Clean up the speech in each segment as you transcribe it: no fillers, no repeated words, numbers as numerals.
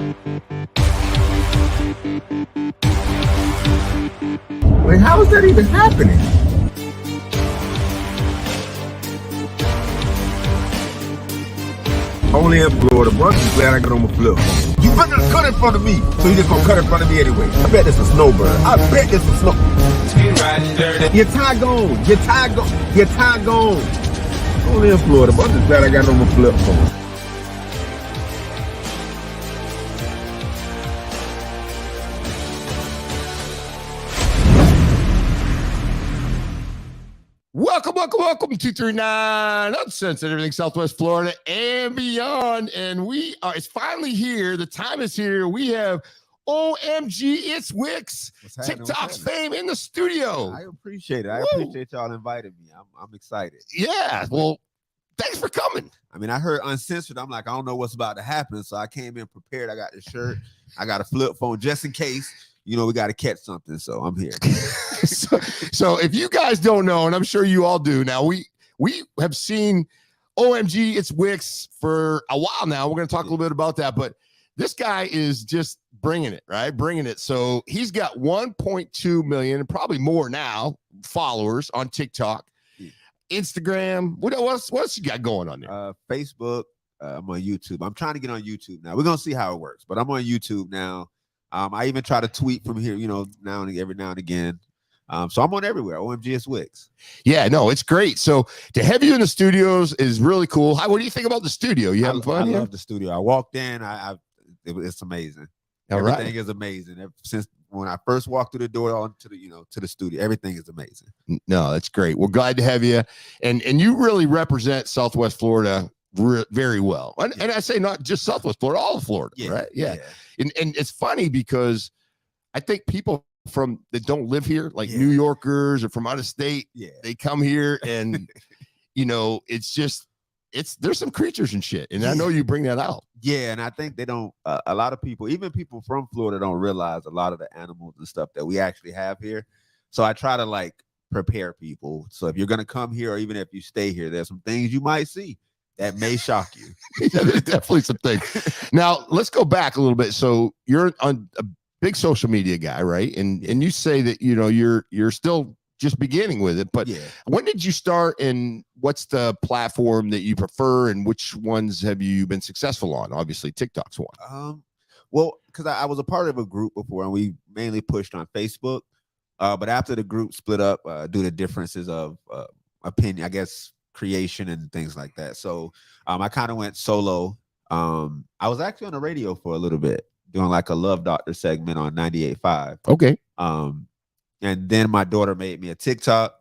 Wait, how is that even happening? Only in Florida, but I'm just glad I got on my flip. You better cut in front of me, so you just gonna cut in front of me anyway. I bet this a snowbird. I bet this a snow. Your tie gone. Your tie gone. Your tie gone. Only in Florida, but I'm just glad I got on my flip phone. Welcome to 239 Uncensored, everything Southwest Florida and beyond. And it's finally here. The time is here. We have omgitswicks, TikTok's fame in the studio. I appreciate it. I appreciate y'all inviting me. I'm excited. Yeah. Well, thanks for coming. I mean, I heard uncensored. I'm like, I don't know what's about to happen. So I came in prepared. I got the shirt. I got a flip phone just in case. You know, we got to catch something, so I'm here. so if you guys don't know, and I'm sure you all do now, we have seen omgitswicks for a while now. We're going to talk a little bit about that, but this guy is just bringing it, right? Bringing it. So he's got 1.2 million, and probably more now, followers on TikTok, Instagram. What else you got going on there? Facebook. I'm on YouTube. I'm trying to get on YouTube now. We're going to see how it works, but I'm on YouTube now. I even try to tweet from here, you know, every now and again. So I'm on everywhere. omgitswicks. Yeah, no, it's great. So to have you in the studios is really cool. What do you think about the studio? You having fun? I love the studio. I walked in. It's amazing. Everything is amazing. Since when I first walked through the door onto the studio, everything is amazing. No, that's great. We're glad to have you, and you really represent Southwest Florida very well. And I say not just Southwest Florida, all of Florida, right? Yeah. And it's funny because I think people that don't live here, like New Yorkers or from out of state, they come here and, you know, there's some creatures and shit. And I know you bring that out. Yeah. And I think they don't, a lot of people, even people from Florida don't realize a lot of the animals and stuff that we actually have here. So I try to like prepare people. So if you're going to come here, or even if you stay here, there's some things you might see that may shock you. Yeah, there's definitely some things. Now let's go back a little bit. So you're on a big social media guy, right? And you say that you're still just beginning with it, but when did you start, and what's the platform that you prefer, and which ones have you been successful on? Obviously, TikTok's one. Well, because I was a part of a group before, and we mainly pushed on Facebook. But after the group split up due to differences of opinion, I guess, creation and things like that. So I kind of went solo. I was actually on the radio for a little bit doing like a Love Doctor segment on 98.5. Okay. And then my daughter made me a TikTok,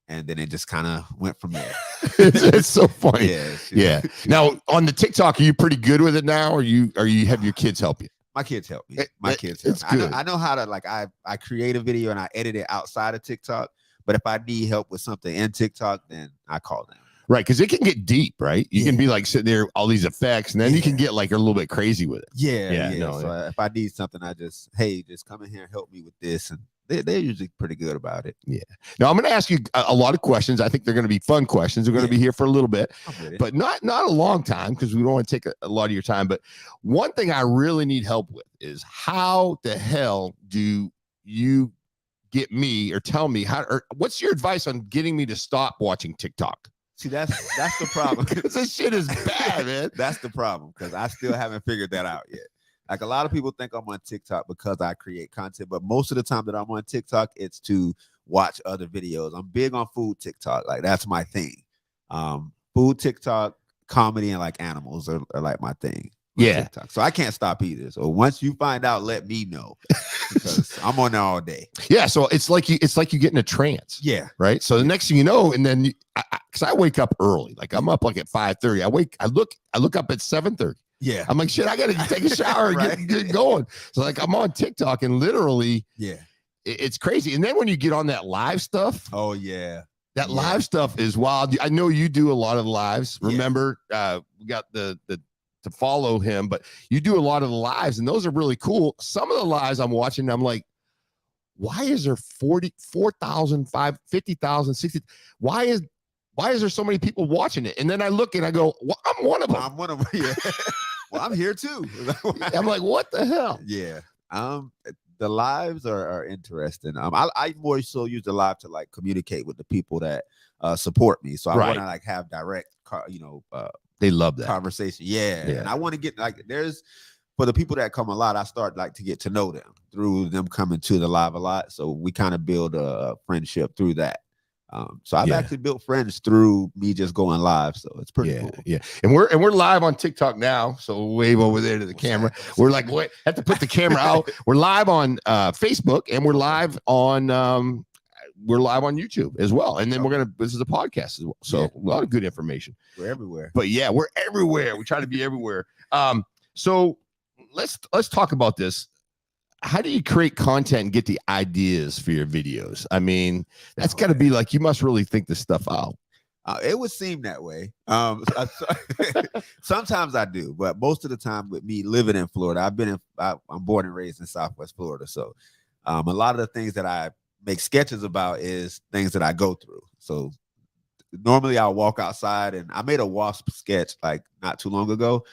and then it just kind of went from there. It's so funny. Yeah. Now on the TikTok, are you pretty good with it now, or you have your kids help you? My kids help me. It's good. I know how to, like, I create a video and I edit it outside of TikTok. But if I need help with something in TikTok, then I call them. Right, because it can get deep, right? You can be like sitting there, all these effects, and then you can get like a little bit crazy with it. So if I need something, I just come in here and help me with this, and they're usually pretty good about it. Yeah. Now I'm going to ask you a lot of questions. I think they're going to be fun questions. We're going to be here for a little bit, but not a long time, because we don't want to take a lot of your time. But one thing I really need help with is, how the hell do you get me, or tell me what's your advice on getting me to stop watching TikTok? See, that's the problem. This shit is bad, man. That's the problem, because I still haven't figured that out yet. Like, a lot of people think I'm on TikTok because I create content, but most of the time that I'm on TikTok, it's to watch other videos. I'm big on food TikTok. Like, that's my thing. Food TikTok, comedy, and like animals are like my thing. TikTok. So I can't stop either. So once you find out, let me know, because I'm on there all day. Yeah. So it's like you get in a trance. Yeah. Right. So the next thing you know, and then because I wake up early, like I'm up like at 5:30. I look up at 7:30. Yeah. I'm like, shit, I gotta take a shower and get going. So like I'm on TikTok, and literally, it's crazy. And then when you get on that live stuff, that live stuff is wild. I know you do a lot of lives. Remember, we got to follow him, but you do a lot of the lives, and those are really cool. Some of the lives I'm watching, I'm like, why is there 44,000, 50,000, 60? Why is there so many people watching it? And then I look and I go, well, I'm one of them. I'm one of them. Yeah. Well, I'm here too. I'm like, what the hell? Yeah. The lives are interesting. I more so use the live to like communicate with the people that support me. So I want to like have direct, they love that conversation. Yeah. And I want to get like for the people that come a lot, I start like to get to know them through them coming to the live a lot. So we kind of build a friendship through that. So I've actually built friends through me just going live. So it's pretty cool. Yeah. And we're live on TikTok now. So wave over there to the camera. We're like, wait, have to put the camera out. We're live on Facebook, and we're live on YouTube as well. And then this is a podcast as well. So a lot of good information. We're everywhere. But yeah, we're everywhere. We try to be everywhere. So let's talk about this. How do you create content and get the ideas for your videos? I mean, that's got to be like, you must really think this stuff out. It would seem that way. Sometimes I do, but most of the time with me living in Florida, I'm born and raised in Southwest Florida. So a lot of the things that I make sketches about is things that I go through. So normally I'll walk outside, and I made a wasp sketch like not too long ago.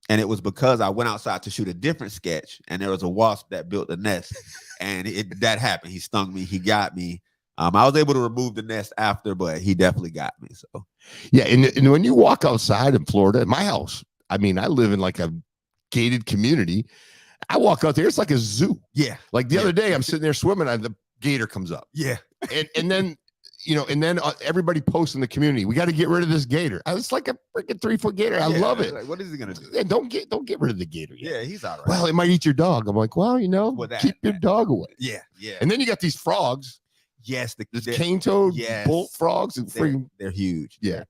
And it was because I went outside to shoot a different sketch, and there was a wasp that built a nest, and that happened. He stung me. He got me. I was able to remove the nest after, but he definitely got me. So, yeah. And when you walk outside in Florida, at my house, I mean, I live in like a gated community. I walk out there, it's like a zoo. Yeah. Like the other day, I'm sitting there swimming, and the gator comes up. Yeah. And then, everybody posts in the community, we got to get rid of this gator. It's like a freaking 3-foot gator. I love it. Like, what is he gonna do? Yeah, don't get rid of the gator yet. Yeah, he's all right. Well, it might eat your dog. I'm like, well, keep your dog away. Yeah. And then you got these frogs. Yes, the cane toad bull frogs. They're huge. Yeah.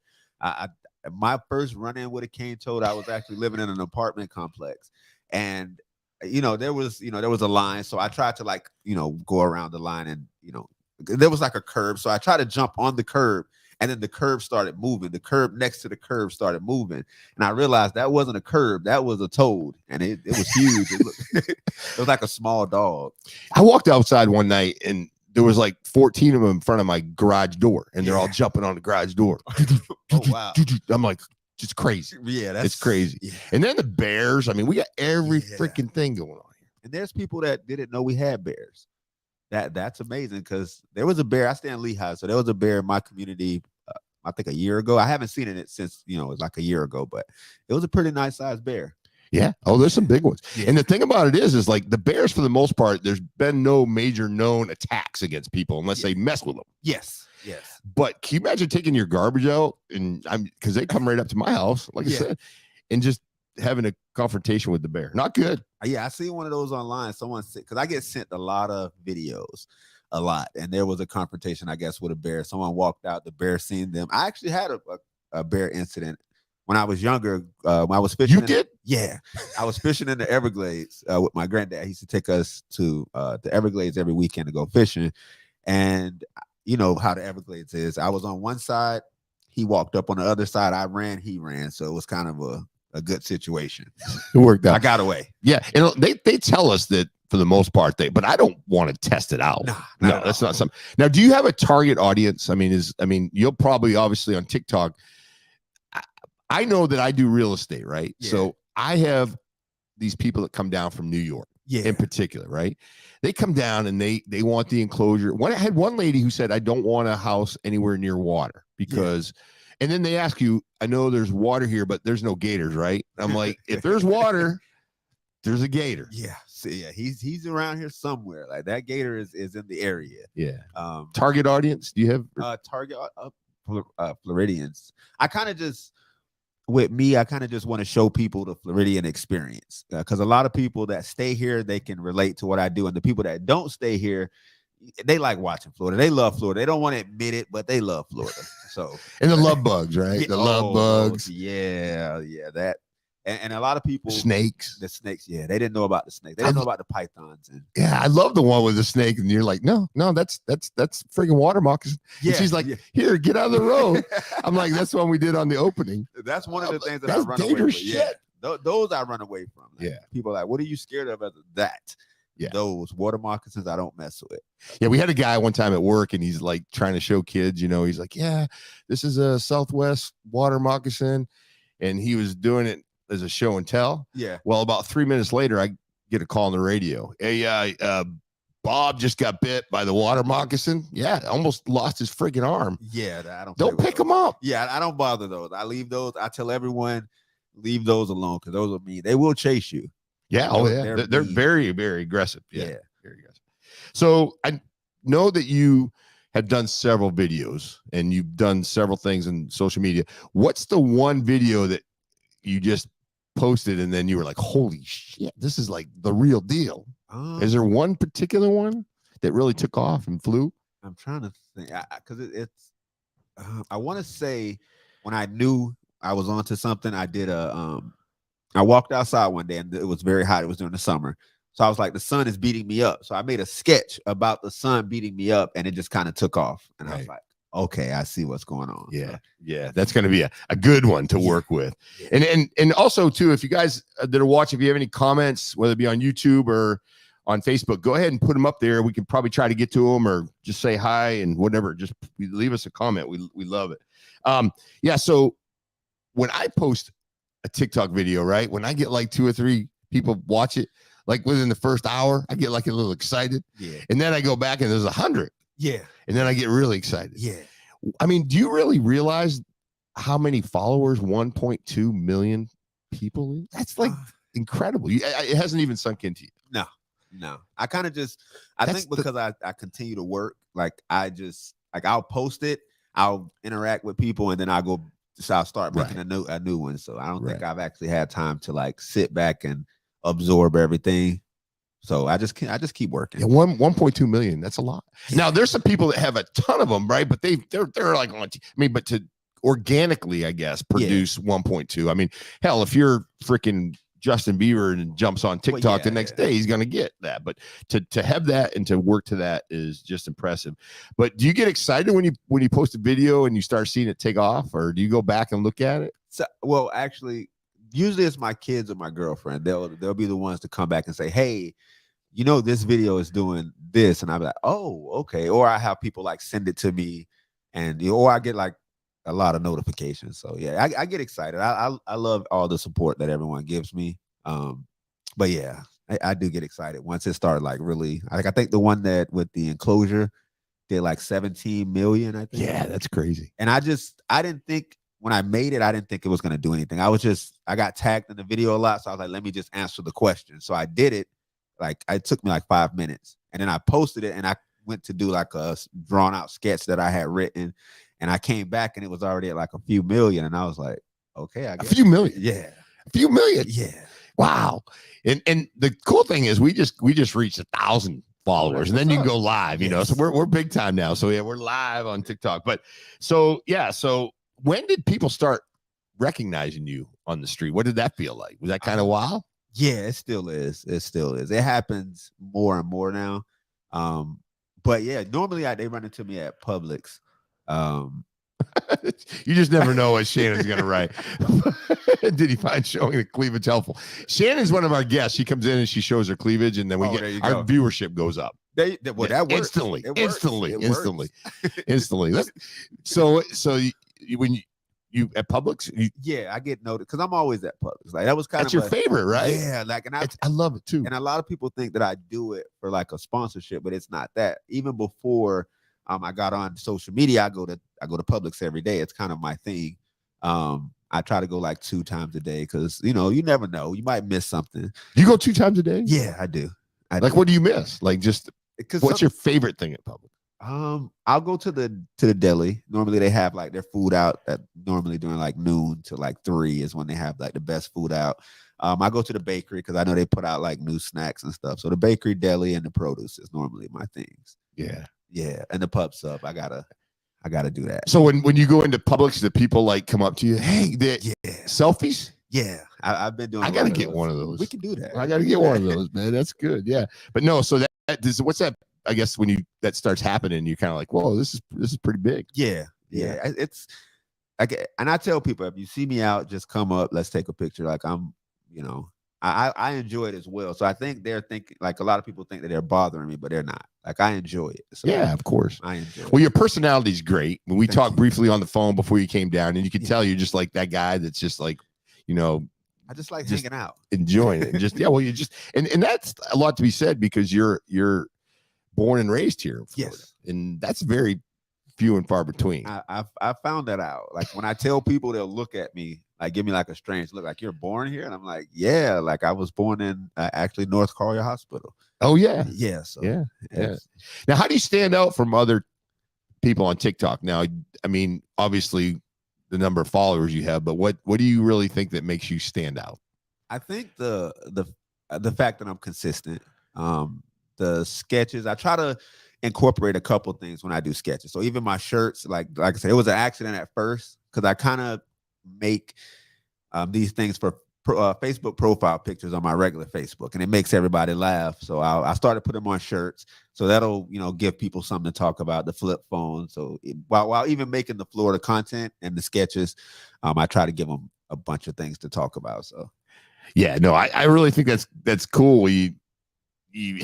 My first run-in with a cane toad, I was actually living in an apartment complex, and there was a line, so I tried to go around the line, and there was like a curb, so I tried to jump on the curb, and then the curb started moving. The curb next to the curb started moving, and I realized that wasn't a curb, that was a toad, and it was huge. It was like a small dog. I walked outside one night, and there was like 14 of them in front of my garage door, and they're all jumping on the garage door. Oh, wow. I'm like, it's crazy. Yeah, it's crazy. Yeah. And then the bears. I mean, we got every freaking thing going on here. And there's people that didn't know we had bears. That's amazing, because there was a bear. I stay in Lehigh, so there was a bear in my community. I think a year ago. I haven't seen it since it was like a year ago, but it was a pretty nice sized bear. Yeah. Oh, there's some big ones. Yeah. And the thing about it is like the bears, for the most part, there's been no major known attacks against people unless they mess with them. Yes. But can you imagine taking your garbage out, and because they come right up to my house, like I said, and just having a confrontation with the bear? Not good. Yeah, I seen one of those online. Someone said, because I get sent a lot of videos, and there was a confrontation, I guess, with a bear. Someone walked out, the bear seen them. I actually had a bear incident when I was younger. When I was fishing. You did? Yeah, I was fishing in the Everglades with my granddad. He used to take us to the Everglades every weekend to go fishing, and you know how the Everglades is. I was on one side, he walked up on the other side. I ran, he ran, so it was kind of a good situation. It worked out. I got away. Yeah, and they tell us that for the most part, but I don't want to test it out. No, that's not something. Now, do you have a target audience? I mean, you'll probably obviously on TikTok. I know that I do real estate, right? Yeah. So I have these people that come down from New York, in particular, right? They come down and they want the enclosure. I had one lady who said, I don't want a house anywhere near water because, and then they ask you, I know there's water here, but there's no gators, right? I'm like, if there's water, there's a gator. Yeah. So, he's around here somewhere. Like that gator is in the area. Yeah. Target audience? Do you have target Floridians? I kind of just want to show people the Floridian experience, because a lot of people that stay here, they can relate to what I do, and the people that don't stay here, they like watching Florida. They love Florida. They don't want to admit it, but they love Florida. So and the love bugs, right? The love bugs. Yeah, that. And a lot of people, the snakes, they didn't know about the snake. They didn't know about the pythons. And I love the one with the snake, and you're like, no, that's friggin' water moccasin. And she's like, here, get out of the road. I'm like, that's the one we did on the opening. That's one of the things that I run away from. Shit. Yeah. Those I run away from. Like, people are like, what are you scared of? That. Yeah, those water moccasins I don't mess with. Yeah, we had a guy one time at work, and he's like trying to show kids, he's like, yeah, this is a Southwest water moccasin, and he was doing it. as a show and tell. Yeah. Well, about 3 minutes later, I get a call on the radio. Hey, Bob just got bit by the water moccasin. Yeah, almost lost his friggin' arm. Yeah, I don't pick them up. Yeah, I don't bother those. I leave those. I tell everyone, leave those alone because those are mean. They will chase you. Yeah, they're very, very aggressive. Yeah, very aggressive. So I know that you have done several videos and you've done several things in social media. What's the one video that you just posted and then you were like, holy shit, this is like the real deal? Is there one particular one that really took off and flew? I'm trying to think because I want to say when I knew I was onto something, I did I walked outside one day and it was very hot. It was during the summer. So I was like, the sun is beating me up. So I made a sketch about the sun beating me up and it just kind of took off. And I was like, okay, I see what's going on. Yeah. Yeah. That's going to be a good one to work with. Yeah. And also too, if you guys that are watching, if you have any comments, whether it be on YouTube or on Facebook, go ahead and put them up there. We can probably try to get to them or just say hi and whatever. Just leave us a comment. We love it. Yeah. So when I post a TikTok video, right, when I get like 2 or 3 people watch it, like within the first hour, I get like a little excited. Yeah. And then I go back and there's 100. Yeah. And then I get really excited. Yeah. I mean, do you really realize how many followers 1.2 million people? That's like incredible. It hasn't even sunk into you. No. I kind of just, I think because I continue to work, like I just, like I'll post it, I'll interact with people, and then I'll start making a new one. So I don't think I've actually had time to like sit back and absorb everything. So I just keep working. Yeah, 1.2 million. That's a lot. Now there's some people that have a ton of them, right? But they're like on. I mean, but to organically, I guess, produce 1.2. I mean, hell, if you're freaking Justin Bieber and jumps on TikTok the next day, he's gonna get that. But to have that and to work to that is just impressive. But do you get excited when you post a video and you start seeing it take off, or do you go back and look at it? So, well, actually, usually it's my kids or my girlfriend. They'll be the ones to come back and say, hey, you know, this video is doing this, and I'll be like, oh, okay. Or I have people like send it to me, or I get like a lot of notifications. So yeah, I get excited. I love all the support that everyone gives me. But yeah, I do get excited once it started like really. I think the one that with the enclosure did like 17 million, I think. Yeah, that's crazy. And I didn't think when I made it, I didn't think it was going to do anything. I got tagged in the video a lot. So I was like, let me just answer the question. So I did it. Like it took me like 5 minutes, and then I posted it, and I went to do like a drawn out sketch that I had written. And I came back and it was already at like a few million. And I was like, okay, I guess. A few million. Yeah. A few million. Yeah. Wow. And the cool thing is we just reached 1,000 followers, and then you can go live, you know. So we're big time now. So yeah, we're live on TikTok. But so when did people start recognizing you on the street? What did that feel like? Was that kind of wild? Yeah, it still is. It still is. It happens more and more now. But yeah, normally they run into me at Publix. You just never know what Shannon's gonna write. Did he find showing the cleavage helpful? Shannon's one of our guests. She comes in and she shows her cleavage, and then we get our viewership goes up. That works. Instantly. So when you at Publix, I get noticed because I'm always at Publix. Like that was kind of your favorite, right? Yeah, like I love it too. And a lot of people think that I do it for like a sponsorship, but it's not that. Even before I got on social media, I go to Publix every day. It's kind of my thing. I try to go like 2 times a day because you never know, you might miss something. You go 2 times a day? Yeah, I do. What do you miss? Like just what's your favorite thing at Publix? I'll go to the deli. Normally they have like their food out at normally during like noon to like 3 is when they have like the best food out. I go to the bakery because I know they put out like new snacks and stuff. So the bakery, deli, and the produce is normally my things. Yeah, and the pub sub. I gotta do that. So when you go into Publix, the people like come up to you, hey, selfies? Yeah, I've been doing. I gotta get one of those. We can do that. I gotta get one of those, man. That's good. Yeah, but no. So what's that? I guess when that starts happening, you're kind of like, whoa, this is pretty big. Yeah. It's like, and I tell people, if you see me out, just come up, let's take a picture. Like I'm, I enjoy it as well. So I think they're thinking, like a lot of people think that they're bothering me, but they're not. Like I enjoy it. So yeah, of course. I enjoy it. Well, your personality is great. When we talked briefly on the phone before you came down, and you could tell you're just like that guy that's just like, I just like hanging out, enjoying it, and just well, you just and that's a lot to be said because you're born and raised here in Florida, and that's very few and far between. I found that out. Like when I tell people, they'll look at me like give me like a strange look, like you're born here, and I'm like, yeah, like I was born in actually North Collier Hospital. Oh yeah, yeah, so yeah. Now, how do you stand out from other people on TikTok? Now, I mean, obviously the number of followers you have, but what do you really think that makes you stand out? I think the fact that I'm consistent, the sketches, I try to incorporate a couple things when I do sketches. So even my shirts, like I said, it was an accident at first because I kind of make these things for Facebook profile pictures on my regular Facebook, and it makes everybody laugh. So I started putting them on shirts, so that'll give people something to talk about. The flip phone. So while even making the Florida content and the sketches, I try to give them a bunch of things to talk about. So yeah, no, I really think that's cool. You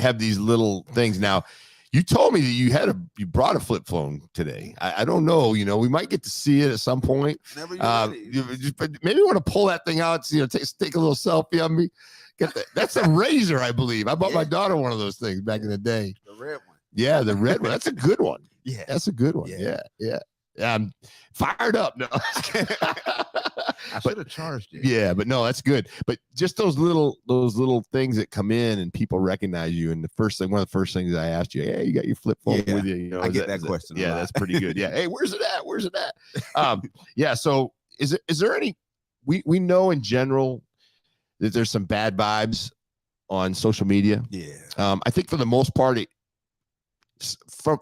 have these little things now. You told me that you brought a flip phone today. I don't know. We might get to see it at some point. But maybe you want to pull that thing out. Take a little selfie on me. That's a razor, I believe. I bought my daughter one of those things back in the day. The red one. Yeah, the red one. That's a good one. Yeah, that's a good one. Yeah. I'm fired up. No, I should have charged it. Yeah, but no, that's good. But just those little things that come in and people recognize you. And one of the first things I asked you, hey, you got your flip phone with you? I get that question. Yeah, that's pretty good. Yeah. Hey, where's it at? Where's it at? Yeah. So is there any? We know in general that there's some bad vibes on social media. Yeah. I think for the most part,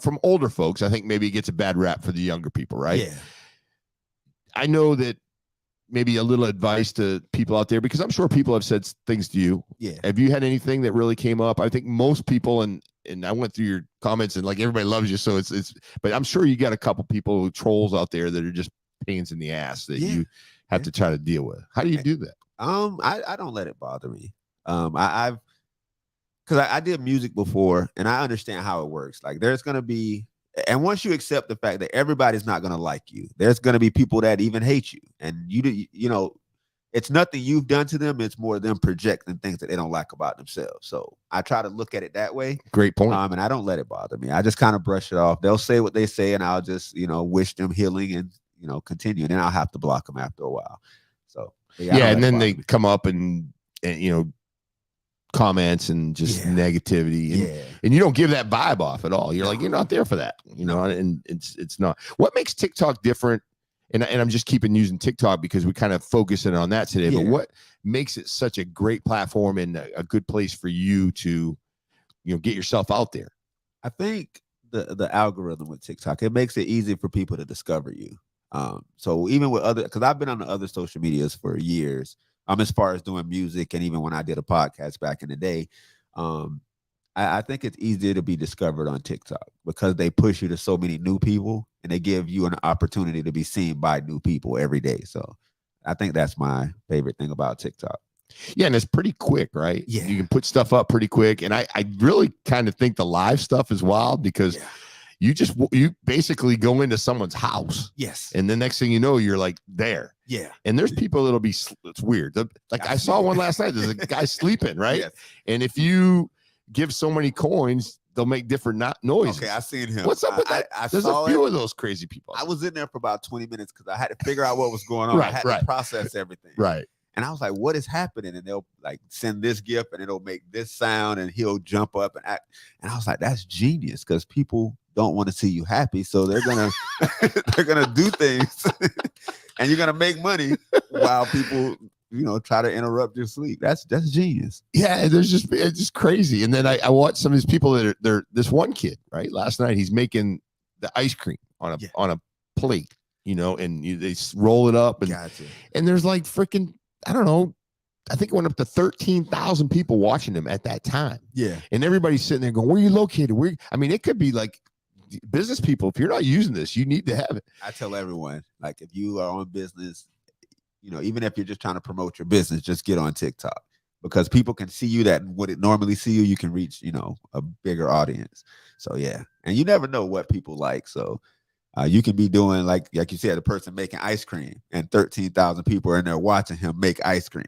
from older folks, I think maybe it gets a bad rap for the younger people, right? Yeah. I know that maybe a little advice to people out there, because I'm sure people have said things to you. Yeah. Have you had anything that really came up? I think most people, and I went through your comments, and like everybody loves you, so it's but I'm sure you got a couple people, trolls out there that are just pains in the ass that you have to try to deal with. How do you do that? I don't let it bother me. Because I did music before, and I understand how it works. Like there's going to be, and once you accept the fact that everybody's not going to like you, there's going to be people that even hate you. And it's nothing you've done to them. It's more them projecting things that they don't like about themselves. So I try to look at it that way. Great point. And I don't let it bother me. I just kind of brush it off. They'll say what they say, and I'll just, wish them healing and, continue. And then I'll have to block them after a while. So yeah, and then they come up and comments and just negativity, and you don't give that vibe off at all. You're like, you're not there for that, and it's not. What makes TikTok different? And I'm just keeping using TikTok because we kind of focusing on that today. But what makes it such a great platform and a good place for you to, get yourself out there? I think the algorithm with TikTok, it makes it easy for people to discover you. So even with because I've been on the other social medias for years. As far as doing music, and even when I did a podcast back in the day, I think it's easier to be discovered on TikTok because they push you to so many new people, and they give you an opportunity to be seen by new people every day. So I think that's my favorite thing about TikTok. Yeah, and it's pretty quick, right? Yeah. You can put stuff up pretty quick. And I really kind of think the live stuff is wild because you basically go into someone's house. Yes. And the next thing you know, you're like there. Yeah. And there's people that'll be, it's weird. Like I saw one last night. There's a guy sleeping, right? Yes. And if you give so many coins, they'll make different noises. Okay, I seen him. What's up with that? There's a few of those crazy people. I was in there for about 20 minutes because I had to figure out what was going on. I had to process everything. Right. And I was like, what is happening? And they'll like send this gift and it'll make this sound and he'll jump up and act. And I was like, that's genius, because people don't want to see you happy. So they're gonna do things and you're gonna make money while people try to interrupt your sleep. That's genius. Yeah, it's just crazy. And then I watched some of these people that they're this one kid, right? Last night he's making the ice cream on a plate, and they roll it up and there's like freaking, I don't know, I think it went up to 13,000 people watching him at that time. Yeah. And everybody's sitting there going, where are you located? It could be like business people. If you're not using this, you need to have it. I tell everyone, like, if you are on business, even if you're just trying to promote your business, just get on TikTok, because people can see you that would it normally see you. You can reach, a bigger audience. So, yeah. And you never know what people like. So you can be doing like you said, a person making ice cream and 13,000 people are in there watching him make ice cream.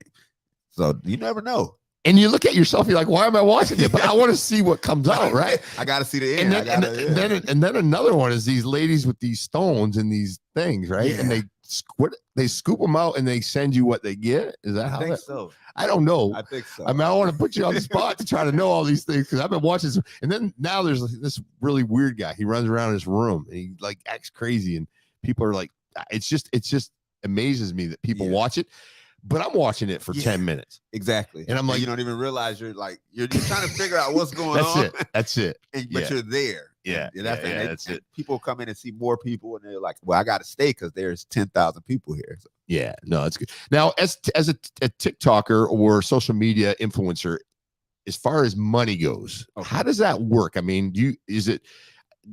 So you never know. And you look at yourself, you're like, why am I watching it? But I want to see what comes out, right? I got to see the end. And then another one is these ladies with these stones and these things, right? Yeah. And they scoop them out and they send you what they get. Is that how? I think so. I don't know. I think so. I mean, I want to put you on the spot to try to know all these things because I've been watching this. And then now there's this really weird guy. He runs around his room and he like acts crazy, and people are like, it just amazes me that people watch it. But I'm watching it for 10 minutes. Exactly. And I'm like, you don't even realize you're trying to figure out what's going on. That's it. But you're there. Yeah. That's it. People come in and see more people and they're like, well, I got to stay because there's 10,000 people here. So. Yeah, no, it's good. Now, as a TikToker or social media influencer, as far as money goes, how does that work? I mean,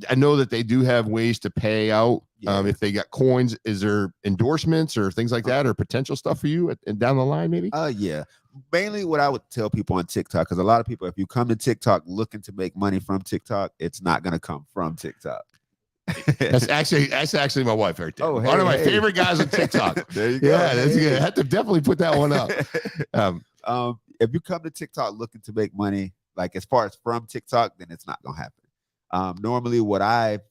I know that they do have ways to pay out if they got coins. Is there endorsements or things like that, or potential stuff for you and down the line, maybe? Yeah. Mainly what I would tell people on TikTok, because a lot of people, if you come to TikTok looking to make money from TikTok, it's not going to come from TikTok. That's actually my wife right there. Oh, One of my favorite guys on TikTok. There you go. Yeah, that's good. I have to definitely put that one up. If you come to TikTok looking to make money, like as far as from TikTok, then it's not going to happen. Normally what I've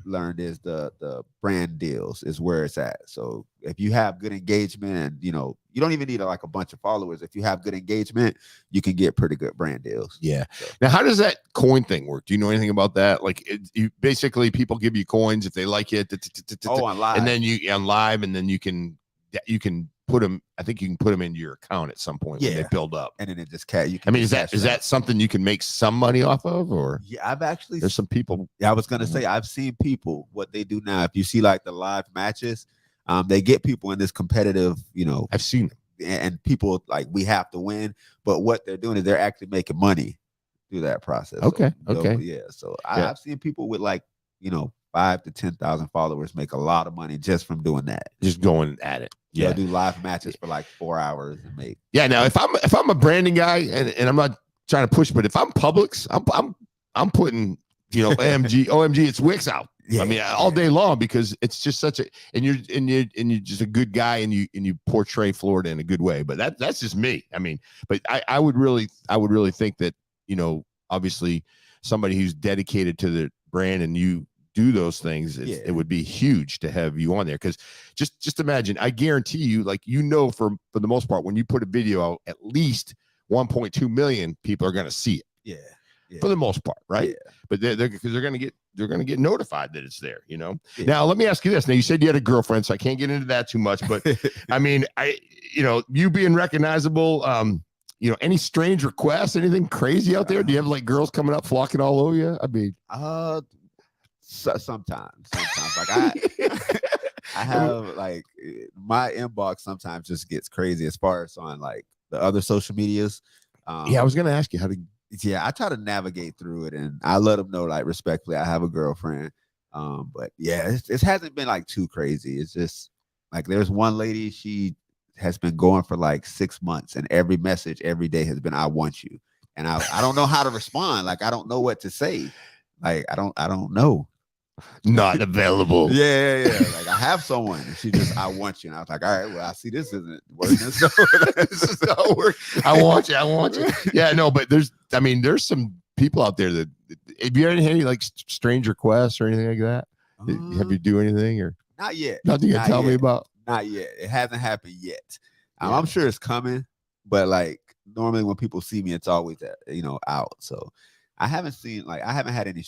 learned is the brand deals is where it's at. So if you have good engagement and you don't even need a bunch of followers. If you have good engagement, you can get pretty good brand deals. Yeah. So. Now, how does that coin thing work? Do you know anything about that? Like you basically people give you coins if they like it. On live. And then you on live, and then you can put them. I think you can put them into your account at some point when they build up, and then it just is that something you can make some money off of, or there's some people. Yeah, I was gonna say I've seen people what they do now. If you see like the live matches, they get people in this competitive. I've seen them, and people like we have to win, but what they're doing is they're actually making money through that process. Okay. So I've seen people with 5,000 to 10,000 followers make a lot of money just from doing that. Just going at it. Yeah, do live matches for 4 hours and make. Yeah, now if I'm a branding guy and I'm not trying to push, but if I'm Publix, I'm putting OMG it's Wicks out. Yeah, I mean all day long, because it's just such a and you're just a good guy and you portray Florida in a good way. But that's just me. I mean, but I would really think that obviously somebody who's dedicated to the brand and you do those things, it would be huge to have you on there, because just imagine, I guarantee you, for the most part, when you put a video out, at least 1.2 million people are going to see it. Yeah, for the most part, right? Yeah. But because they're going to get notified that it's there. Now let me ask you this. Now you said you had a girlfriend, so I can't get into that too much, but I mean, you being recognizable, any strange requests, anything crazy out there? Do you have girls coming up flocking all over you? I mean, sometimes I have my inbox sometimes just gets crazy as far as on the other social medias. I was gonna ask you how to. I try to navigate through it, and I let them know respectfully I have a girlfriend. But it hasn't been too crazy. It's just there's one lady, she has been going for 6 months, and every message every day has been, "I want you," and I don't know how to respond. I don't know what to say. I don't know. Not available. Yeah. I have someone, and she just, "I want you," and I was like, all right, well, I see this isn't working. So this is not working. I want you. Yeah, no, but there's some people out there that, have you ever had any strange requests or anything like that? Have you do anything or not yet? Nothing you can tell me about? Not yet. It hasn't happened yet. I'm sure it's coming, but normally when people see me, it's always out. So I haven't seen I haven't had any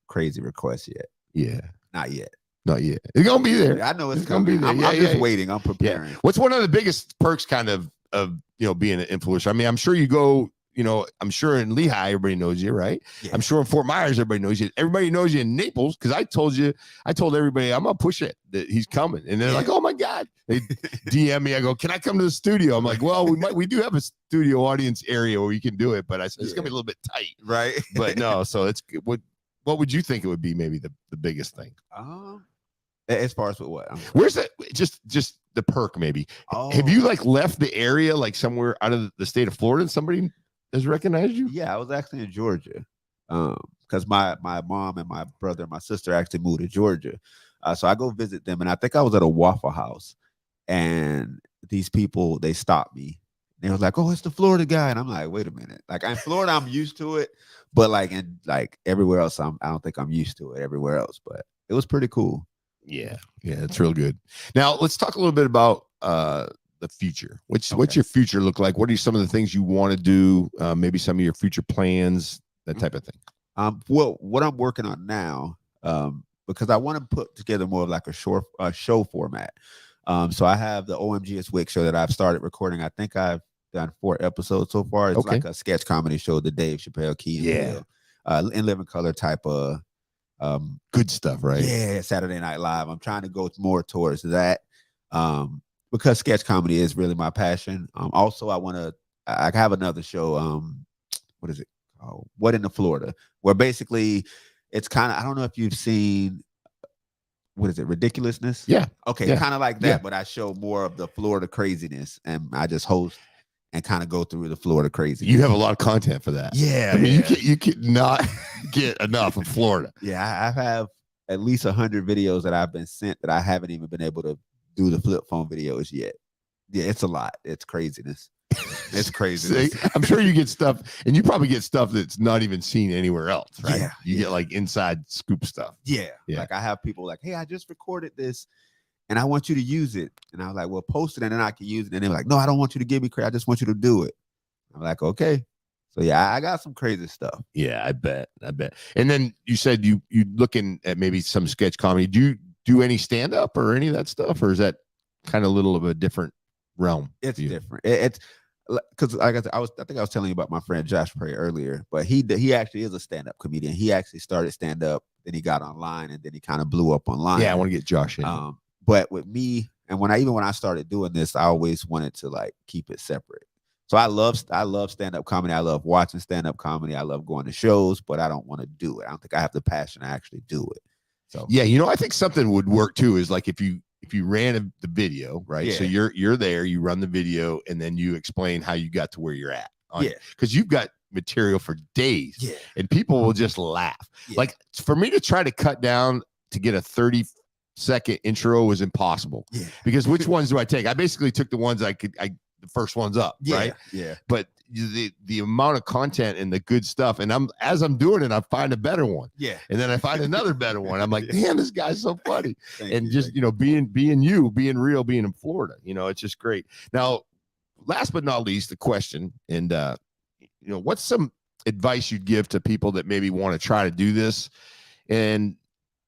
crazy requests yet. Yeah, not yet. It's gonna be there. I know it's coming. I'm just waiting. I'm preparing. Yeah. What's one of the biggest perks kind of being an influencer? I mean, I'm sure you go, I'm sure in Lehigh everybody knows you, right? Yeah. I'm sure in Fort Myers everybody knows you. Everybody knows you in Naples, because I told everybody I'm gonna push it that he's coming, and they're like, "Oh my God!" They DM me. I go, "Can I come to the studio?" I'm like, "Well, we do have a studio audience area where you can do it, but I said it's gonna be a little bit tight, right?" But no, so it's what would you think it would be? Maybe the biggest thing. As far as what? Where's that? Just the perk, maybe. Oh. Have you left the area somewhere out of the state of Florida and somebody has recognized you? Yeah, I was actually in Georgia, because my mom and my brother and my sister actually moved to Georgia, so I go visit them, and I think I was at a Waffle House, and these people, they stopped me, They was like, "Oh, it's the Florida guy," and I'm like, "Wait a minute! Like in Florida, I'm used to it, but like in like everywhere else, I don't think I'm used to it everywhere else." But it was pretty cool. Yeah, it's real good. Now let's talk a little bit about the future. What's your future look like? What are some of the things you want to do? Maybe some of your future plans, that type of thing. Well, what I'm working on now, because I want to put together more of like a show format. So I have the omgitswicks show that I've started recording. I think I've done 4 episodes so far. It's like a sketch comedy show, the Dave Chappelle, Key and Peele, in living color type of good stuff, right? Yeah, Saturday Night Live. I'm trying to go more towards that because sketch comedy is really my passion. Also, I have another show. What is it? What in the Florida? Where basically it's kind of, I don't know if you've seen, what is it, Ridiculousness? Yeah. Okay, kind of like that, but I show more of the Florida craziness, and I just host and kind of go through the Florida craziness. You have a lot of content for that. Yeah. I mean, you could not get enough of Florida. Yeah, I have at least 100 videos that I've been sent that I haven't even been able to do the flip phone videos yet. Yeah, it's a lot. It's craziness. It's crazy. I'm sure you get stuff, and you probably get stuff that's not even seen anywhere else, right? Yeah, you get like inside scoop stuff. Yeah. Like I have people like, "Hey, I just recorded this and I want you to use it." And I was like, "Well, post it and then I can use it." And they're like, "No, I don't want you to give me credit. I just want you to do it." I'm like, "Okay." So yeah, I got some crazy stuff. Yeah, I bet. And then you said you looking at maybe some sketch comedy. Do you do any stand up or any of that stuff, or is that kind of a little of a different realm? It's different. It's because like I think I was telling you about my friend Josh Prey earlier, but he actually is a stand-up comedian. He actually started stand-up, then he got online, and then he kind of blew up online. Yeah, I want to get Josh in. But with me, and when I started doing this, I always wanted to like keep it separate. So I love stand-up comedy. I love watching stand-up comedy. I love going to shows, but I don't want to do it. I don't think I have the passion to actually do it. So yeah, I think something would work too, is like if you ran the video, right? So you're there, you run the video, and then you explain how you got to where you're at. Because you've got material for days. Yeah. And people will just laugh. Yeah. Like for me to try to cut down to get a 30-second intro was impossible. Yeah. Because which ones do I take? I basically took the ones the first ones up, right? Yeah. But the amount of content and the good stuff, and as I'm doing it, I find a better one. Yeah. And then I find another better one. I'm like, damn, this guy's so funny. And just being being real, being in Florida, it's just great. Now, last but not least, the question, and what's some advice you'd give to people that maybe want to try to do this, and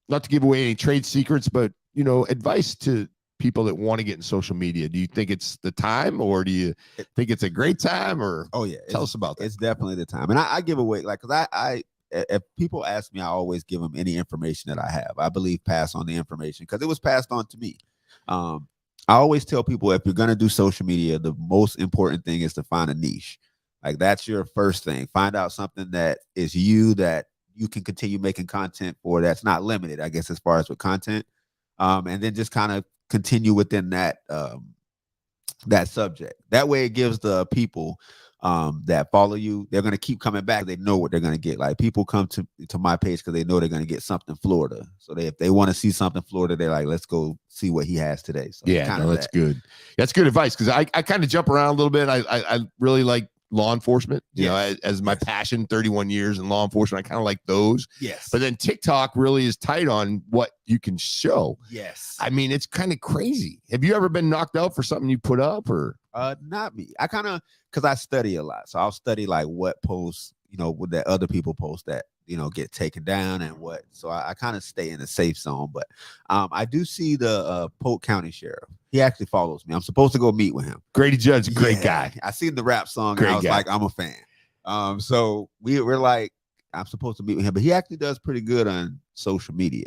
not to give away any trade secrets, but advice to people that want to get in social media. Do you think it's the time, or do you think it's a great time, or tell us about that? It's definitely the time. And I give away, like, because if people ask me, I always give them any information that I have. I believe pass on the information because it was passed on to me. I always tell people, if you're going to do social media, the most important thing is to find a niche. Like, that's your first thing. Find out something that is that you can continue making content for, that's not limited, I guess, as far as with content. And then just kind of continue within that that subject. That way it gives the people that follow you, they're going to keep coming back. They know what they're going to get. Like, people come to my page because they know they're going to get something Florida. So if they want to see something Florida, they're like, let's go see what he has today. So that's good. That's good advice, because I kind of jump around a little bit. I really like law enforcement, as my passion. 31 years in law enforcement, I kind of like those. Yes. But then TikTok really is tight on what you can show. Yes. I mean, it's kind of crazy. Have you ever been knocked out for something you put up, or? Not me. I kind of, because I study a lot, so I'll study like what posts, what that other people post that get taken down and what. So I kind of stay in the safe zone. But I do see the Polk County Sheriff. He actually follows me. I'm supposed to go meet with him. Grady Judd's a great guy. I seen the rap song, and I was like, I'm a fan. So we're like, I'm supposed to meet with him, but he actually does pretty good on social media.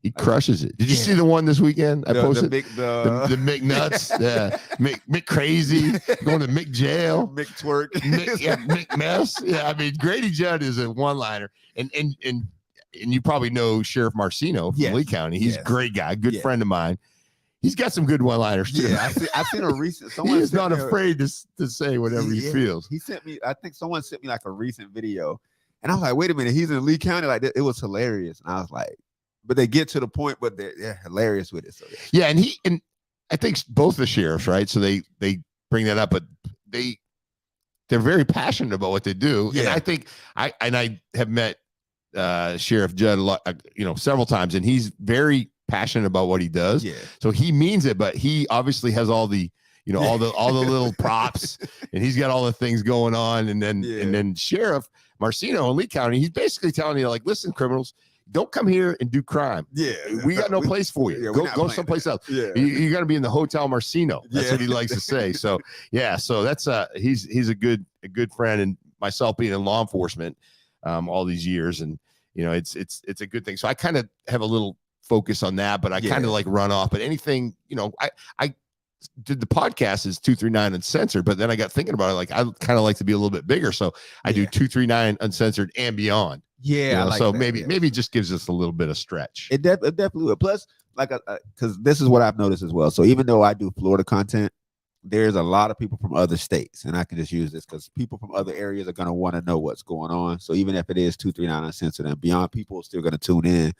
He crushes it. Did you see the one this weekend? I posted the Mick Nuts, Mick Crazy, going to Mick Jail, Mick Twerk, Mick Mess. Yeah, I mean, Grady Judd is a one-liner, and you probably know Sheriff Marcino from Lee County. He's a great guy, good friend of mine. He's got some good one-liners too. Yeah, I've seen a recent. He is not afraid to say whatever he feels. He sent me. I think someone sent me like a recent video, and I was like, "Wait a minute, he's in Lee County." Like, it was hilarious, and I was like, "But they get to the point, but they're hilarious with it." So and I think both the sheriffs, right? So they bring that up, but they're very passionate about what they do. Yeah. And I think I have met Sheriff Judd a lot, several times, and he's very passionate about what he does. Yeah. So he means it, but he obviously has all the all the little props, and he's got all the things going on. And then Sheriff Marcino in Lee County, he's basically telling you, like, listen, criminals, don't come here and do crime. Yeah, we got no place for you. Go someplace else. Yeah, you got to be in the Hotel Marcino. That's what he likes to say. So so that's he's a good friend, and myself being in law enforcement all these years, and it's a good thing. So I kind of have a little focus on that, but I kind of like run off. But anything, I did the podcast is 239 Uncensored, but then I got thinking about it, like I kind of like to be a little bit bigger, so I do 239 Uncensored and beyond. Yeah, I like so that, maybe it just gives us a little bit of stretch. It definitely will. Plus, like, because this is what I've noticed as well. So even though I do Florida content, there's a lot of people from other states, and I can just use this because people from other areas are going to want to know what's going on. So even if it is 239 Uncensored and beyond, people are still going to tune in.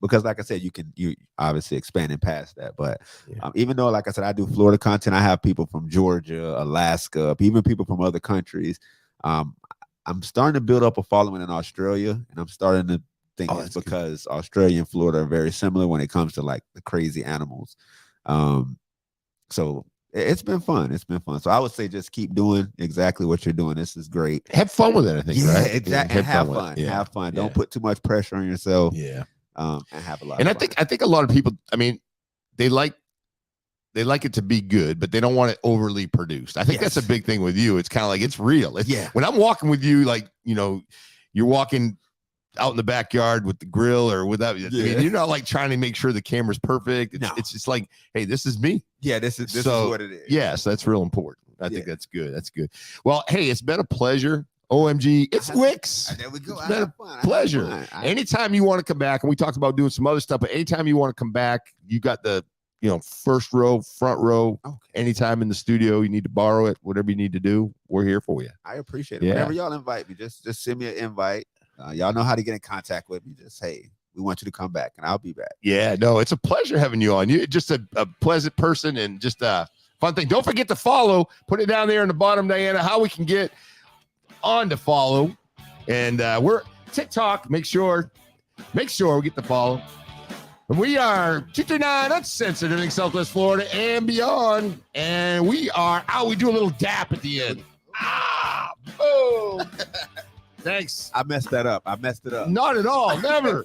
Because like I said, you obviously expanding past that, but even though, like I said, I do Florida content, I have people from Georgia, Alaska, even people from other countries. I'm starting to build up a following in Australia, and I'm starting to think it's because Australia and Florida are very similar when it comes to like the crazy animals. So it's been fun. So I would say just keep doing exactly what you're doing. This is great. Have fun with it, I think. Yeah, right? Exactly. And have fun. Have fun. Don't put too much pressure on yourself. Yeah. And have a lot. And of fun. I think a lot of people, I mean, they like it to be good, but they don't want it overly produced. I think that's a big thing with you. It's kind of like, it's real. When I'm walking with you, like, you're walking out in the backyard with the grill or without, I mean, you're not like trying to make sure the camera's perfect. It's just like, hey, this is me. Yeah, this is what it is. Yes, that's real important. I think that's good. That's good. Well, hey, it's been a pleasure. OMG, it's Wicks. There we go. It's been a pleasure. Anytime you want to come back, and we talked about doing some other stuff, but anytime you want to come back, you got the first row, front row. Okay. Anytime in the studio, you need to borrow it, whatever you need to do, we're here for you. I appreciate it. Whenever y'all invite me, just send me an invite. Y'all know how to get in contact with me. Just, hey, we want you to come back, and I'll be back. Yeah, no, it's a pleasure having you on. You're just a pleasant person and just a fun thing. Don't forget to follow. Put it down there in the bottom, Diana, how we can get on to follow. And we're TikTok. Make sure we get the follow. And we are 239 Uncensored, everything Southwest Florida and beyond. And we are out. We do a little dap at the end. Boom. Thanks. I messed that up. I messed it up. Not at all. Never.